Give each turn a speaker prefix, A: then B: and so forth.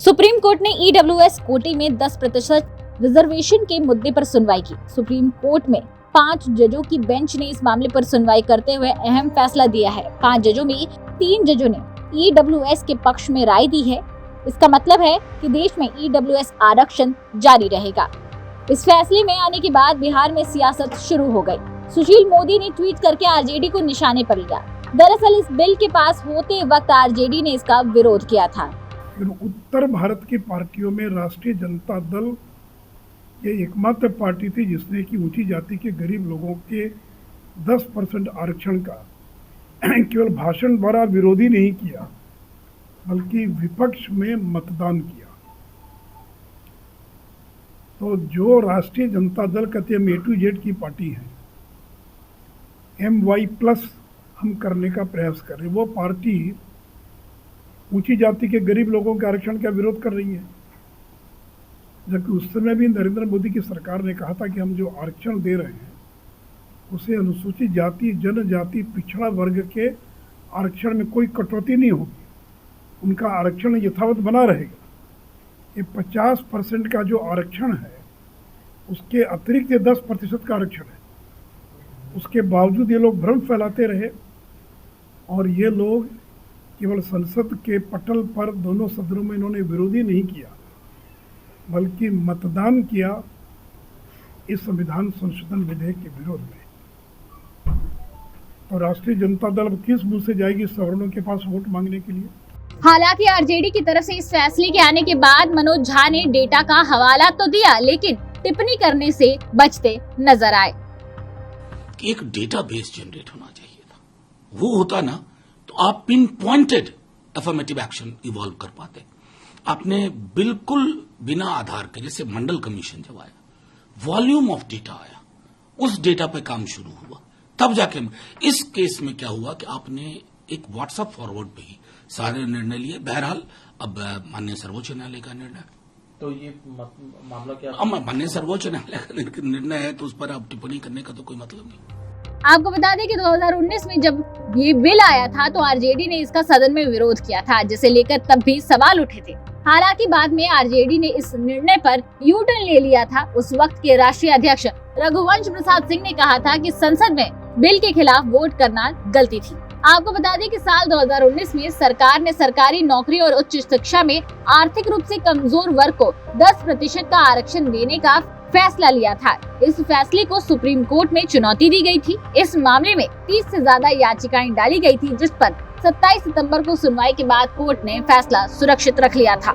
A: Supreme court ने EWS कोटे में 10% रिजर्वेशन के मुद्दे पर सुनवाई की। सुप्रीम कोर्ट में 5 जजों की बेंच ने इस मामले पर सुनवाई करते हुए अहम फैसला दिया है। 5 जजों में 3 जजों ने ईडब्ल्यूएस के पक्ष में राय दी है। इसका मतलब है कि देश में ईडब्ल्यूएस आरक्षण जारी रहेगा। इस फैसले में आने के बाद बिहार में सियासत शुरू हो गई। सुशील मोदी ने ट्वीट करके आरजेडी को निशाने पर लिया। दरअसल इस बिल के पास होते वक्त आरजेडी ने इसका विरोध किया था।
B: उत्तर भारत की पार्टियों में राष्ट्रीय जनता दल ये एकमात्र पार्टी थी जिसने कि ऊंची जाति के गरीब लोगों के 10% आरक्षण का केवल भाषण द्वारा विरोधी नहीं किया बल्कि विपक्ष में मतदान किया। तो जो राष्ट्रीय जनता दल कहते हैं A to Z की पार्टी है, MY+ हम करने का प्रयास कर रहे हैं, वो पार्टी ऊंची जाति के गरीब लोगों के आरक्षण का विरोध कर रही है। जबकि उस समय भी नरेंद्र मोदी की सरकार ने कहा था कि हम जो आरक्षण दे रहे हैं उसे अनुसूचित जाति, जनजाति, पिछड़ा वर्ग के आरक्षण में कोई कटौती नहीं होगी, उनका आरक्षण यथावत बना रहेगा। ये 50% का जो आरक्षण है उसके अतिरिक्त 10% का आरक्षण है। उसके बावजूद ये लोग भ्रम फैलाते रहे और ये लोग केवल संसद के पटल पर दोनों सदनों में इन्होंने विरोधी नहीं किया बल्कि मतदान किया इस संविधान संशोधन विधेयक के विरोध में। तो राष्ट्रीय जनता दल अब किस मुंह से जाएगी सवर्णों के पास वोट मांगने के लिए?
A: हालांकि आरजेडी की तरफ से इस फैसले के आने के बाद मनोज झा ने डेटा का हवाला तो दिया, लेकिन टिप्पणी करने से बचते नजर आए।
C: एक डेटाबेस जनरेट होना चाहिए था, वो होता ना तो आप pin pointed affirmative action evolve कर पाते। आपने बिल्कुल बिना आधार के, जैसे मंडल कमीशन जब आया, वॉल्यूम ऑफ डेटा आया, उस डेटा पे काम शुरू हुआ, तब जाके इस केस में क्या हुआ कि आपने एक व्हाट्सएप फॉरवर्ड पे ही सारे निर्णय लिए। बहरहाल अब माननीय सर्वोच्च न्यायालय का निर्णय,
D: तो ये मामला क्या?
C: अब माननीय सर्वोच्च न्यायालय का निर्णय है तो उस पर अब टिप्पणी करने का तो कोई मतलब नहीं।
A: आपको बता दें कि 2019 में जब ये बिल आया था तो आरजेडी ने इसका सदन में विरोध किया था, जिसे लेकर तब भी सवाल उठे थे। हालांकि बाद में आरजेडी ने इस निर्णय पर यू टर्न ले लिया था। उस वक्त के राष्ट्रीय अध्यक्ष रघुवंश प्रसाद सिंह ने कहा था कि संसद में बिल के खिलाफ वोट करना गलती थी। आपको बता दें कि साल 2019 में सरकार ने सरकारी नौकरी और उच्च शिक्षा में आर्थिक रूप से कमजोर वर्ग को 10% का आरक्षण देने का फैसला लिया था। इस फैसले को सुप्रीम कोर्ट में चुनौती दी गई थी। इस मामले में 30 से ज्यादा याचिकाएं डाली गई थी, जिस पर 27 सितंबर को सुनवाई के बाद कोर्ट ने फैसला सुरक्षित रख लिया था।